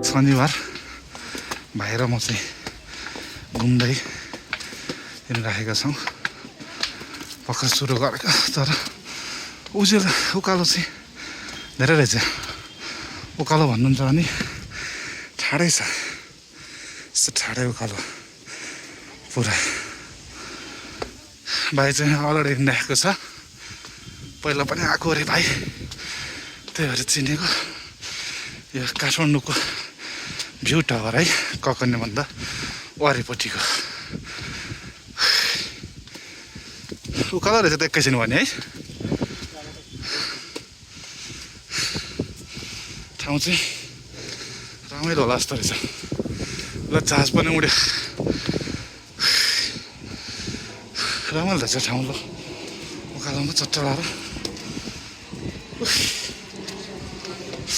शनिबार भाइ र म चाहिँ घुम्दै हिँडिराखेका छौँ। भर्खर सुरु गरेको तर उकालो चाहिँ धेरै रहेछ। उकालो भन्नुहुन्छ भने ठाडै छ, यस्तो ठाडै उकालो पुरा। भाइ चाहिँ अलरेडी हिँडिराखेको छ, पहिला पनि आएको अरे भाइ, त्यही भएर चिनेको। यो काठमाडौँको भ्यू टावर है, ककन्याभन्दा वारिपट्टिको। उकालो रहेछ त एकैछिन भने है। ठाउँ चाहिँ रमाइलो होला जस्तो रहेछ। ल जहाज पनि उड्यो, रमाइलो रहेछ ठाउँ। ल उकालोमा चट्ट लाएर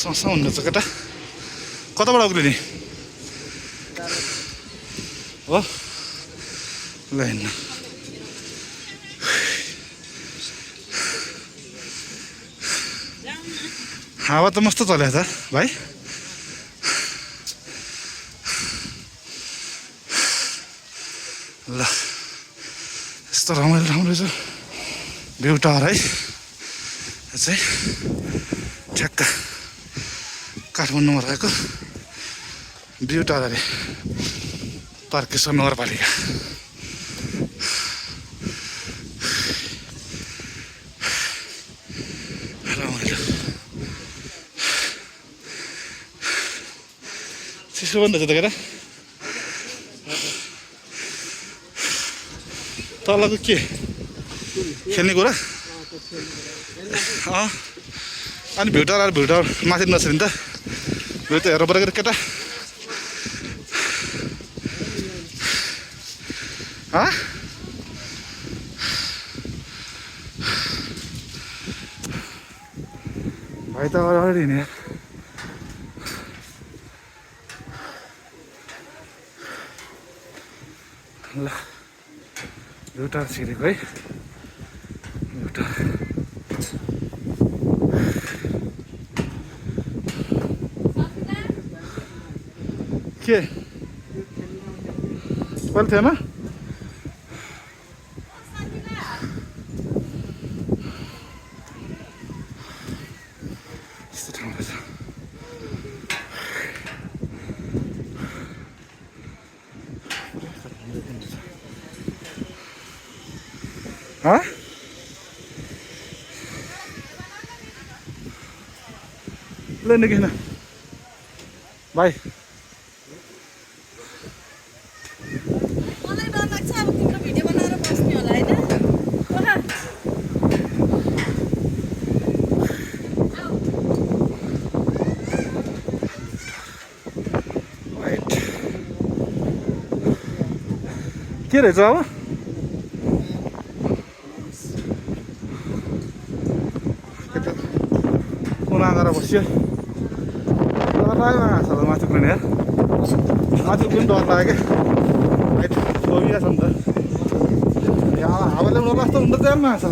ससा हुँदैछ केटा। कताबाट उक्लिने हो? ल हिँड्नु। हावा त मस्तो चल्या त भाइ। ल यस्तो रमाइलो ठाउँ रहेछ भ्यू टावर है। यो चाहिँ ठ्याक्क काठमाडौँमा रहेको भ्यू टावर अरे, तारकेश्वर नगरपालिका। रमाइलो चिसो पनि रहेछ त केटा। तलको के खेल्ने कुरा? अनि भ्यू टावर माथि नछिन् त, भ्यू त हेर्नु पऱ्यो केटा। भाइ त अलरेडी हिँड्यो। ल भ्यू टावर छिरेको है। भ्यू टावर के पहिला थिएन? यस्तो ठाउँ रहेछ। ल निकिन भाइ। मलाई डर लाग्छ अब तिम्रो भिडियो बनाएर बस्ने होला हैन? के रहेछ अब? कुना गएर बस्यो। डर लाग्यो माथि उक्लिने यार। माथि उक्लिनु डर लाग्यो क्या, फोबिया छ नि त। हावाले उड्ला जस्तो हुन्छ त्यहाँ माछा।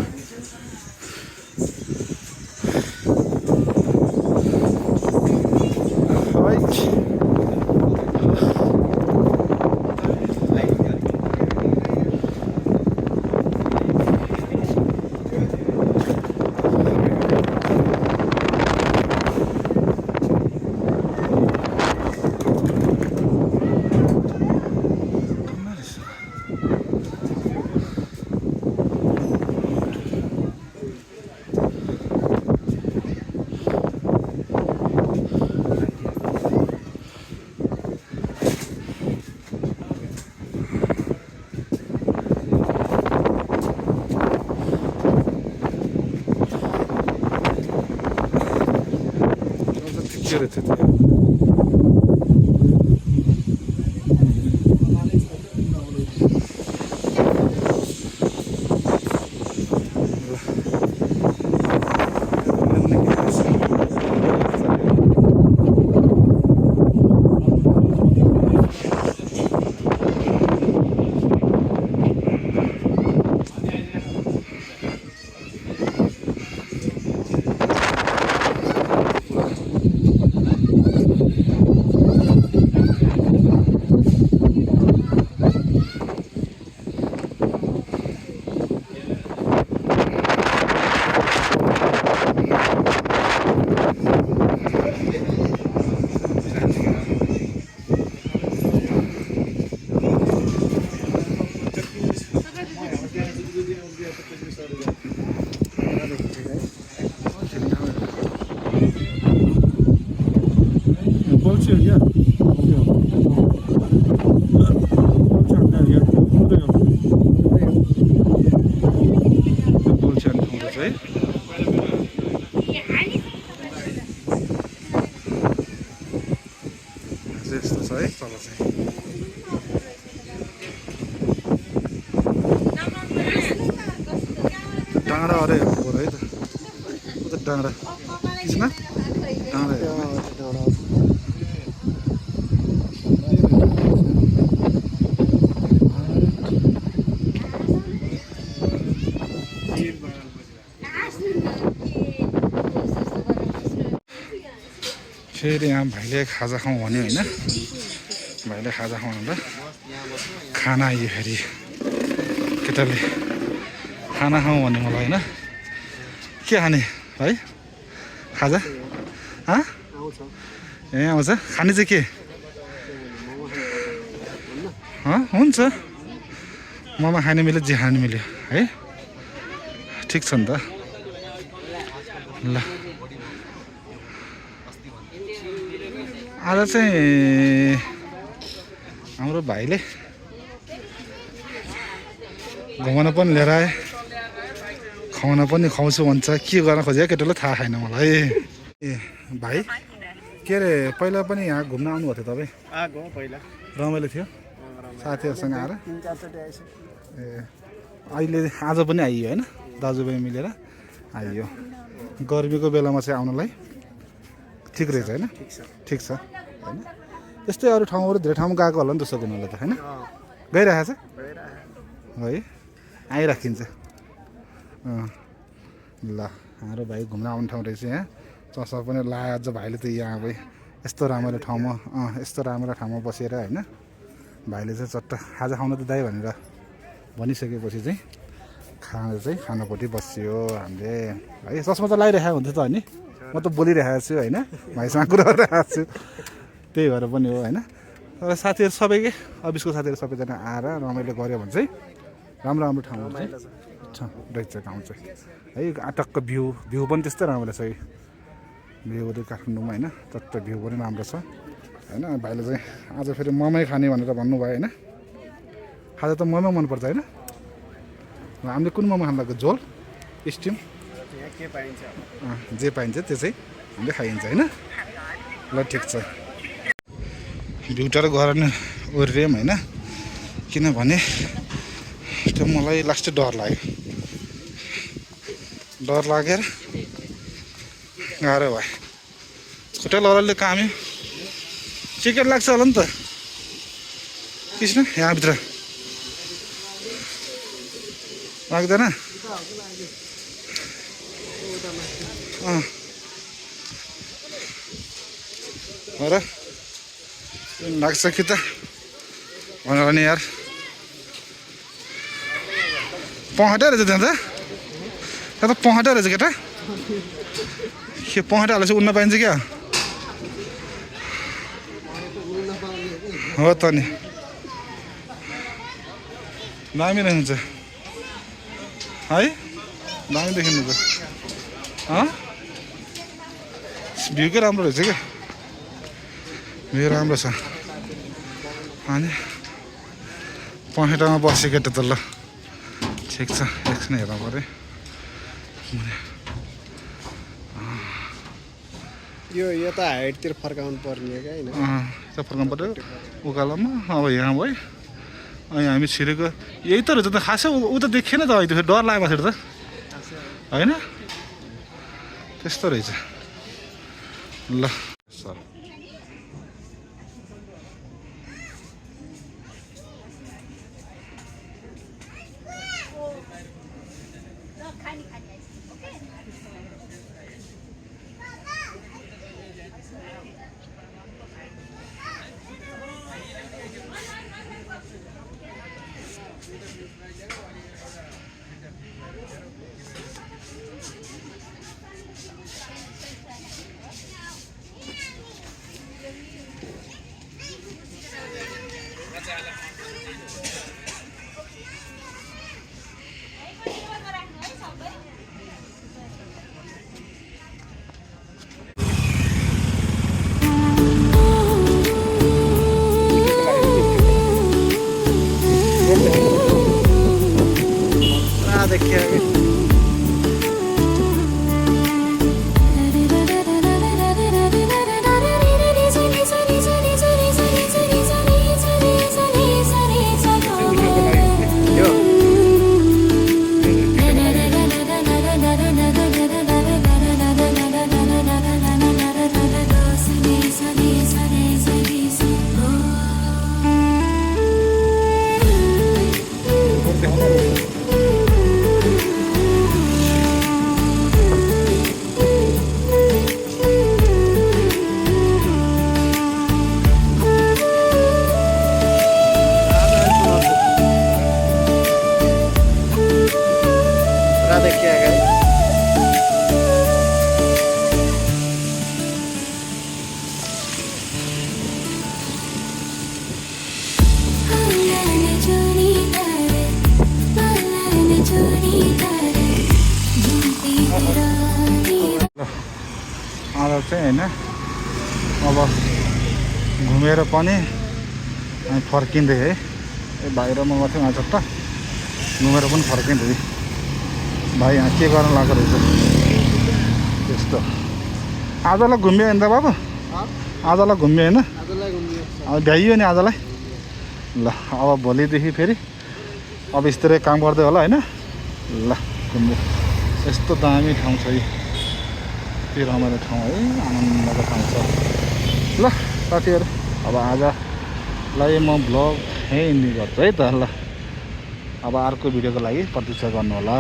के रहेछ त्यो? छ है तल चाहिँ डाँडा अरे हो है त उता डाँडा किसमा डाँडा फेरि यहाँ भाइले खाजा खाउँ भन्यो होइन भाइले खाजा खाउँ भन्दा खाना आयो फेरि केटाले खाना खाउँ भन्यो मलाई होइन के खाने है खाजा ए आउँछ खाने चाहिँ के हुन्छ मोमो खाने मिल्यो जे खाने मिल्यो है ठिक छ नि त ल आज चाहिँ हाम्रो भाइले घुमाउन पनि लिएर आए खुवाउन पनि खुवाउँछु भन्छ के गर्न खोजेको केटाले थाहा छैन मलाई ए भाइ के अरे पहिला पनि यहाँ घुम्न आउनुभएको थियो तपाईँ आएको पहिला रमाइलो थियो साथीहरूसँग आएर ए अहिले आज पनि आइयो होइन दाजुभाइ मिलेर आइयो गर्मीको बेलामा चाहिँ आउनलाई ठिक रहेछ होइन ठिक छ होइन त्यस्तै अरू ठाउँहरू धेरै ठाउँमा गएको होला नि त घुम्नलाई त होइन गइरहेको छ है आइराखिन्छ ल हाम्रो भाइ घुम्न आउने ठाउँ रहेछ यहाँ चसा पनि लायो अझ भाइले त यहाँ अब यस्तो राम्रो ठाउँमा यस्तो राम्रो ठाउँमा बसेर होइन भाइले चाहिँ चट्ट खाजा खाउन त दाइ भनेर भनिसकेपछि चाहिँ खानापट्टि बस्यो हामीले है चस्मा त लगाइरहेको हुन्छ त होइन म त बोलिरहेको छु होइन भाइसँग कुरा गरिरहेको छु त्यही भएर पनि हो होइन तर साथीहरू सबैकै अफिसको साथीहरू सबैजना आएर रमाइलो गऱ्यो भने चाहिँ राम्रो राम्रो ठाउँहरू चाहिँ छ रहेछ ठाउँ चाहिँ है टक्क भ्यू पनि त्यस्तै राम्रो छ भ्यूहरू काठमाडौँमा होइन टक्क भ्यू पनि राम्रो छ होइन भाइले चाहिँ आज फेरि मोमै खाने भनेर भन्नुभयो होइन खाजा त मोमो मनपर्छ होइन हामीले कुन मोमो खानु लाग्यो झोल स्टिम जे पाइन्छ त्यो चाहिँ हामीले खाइन्छ होइन ल ठिक छ भ्यूटार गएर नि ओर्रियौँ होइन किनभने त्यो मलाई लास्टै डर लागेर गाह्रो भयो खुट्टा लडाले काम्यो टिकट लाग्छ होला नि त कृष्ण यहाँभित्र लाग्दैन र लाग्छ कि त भनेर नि यार पहटा रहेछ त्यहाँ त पहटा रहेछ केटा के पहटा हालेपछि उड्न पाइन्छ क्या हो त नि दामी रहन्छ है दामी देखिनु त भ्यू के राम्रो रहेछ क्या भ्यू राम्रो छ अनि पहेटामा बस्यो केटा त ल ठिक छ एकछिन हेर्नु पऱ्यो यो यता हाइटतिर फर्काउनु पर्ने क्या होइन यता फर्काउनु पऱ्यो उकालोमा अब यहाँ भयो अनि हामी छिरेको यही त रहेछ त खासै ऊ त देखिएन त अहिले फेरि डर लाग्यो फेरि त होइन त्यस्तो रहेछ ल सर चाहिँ होइन अब घुमेर पनि हामी फर्किँदै है भाइ र म मात्रै आज त घुमेर पनि फर्किँदै भाइ यहाँ के गर्न लाग्दो रहेछ त्यस्तो आजलाई घुम्यो होइन त बाबु आजलाई घुम्यो होइन आजलाई घुम्यो अब भ्याइयो नि आजलाई ल अब भोलिदेखि फेरि अब यस्तै काम गर्दै होला होइन ल घुम्यो यस्तो दामी ठाउँ छ यति रमाइलो ठाउँ है आनन्दको ठाउँ छ ल साथीहरू अब आजलाई म भ्लग यहीँ गर्छु है त ल अब अर्को भिडियोको लागि प्रतीक्षा गर्नु होला।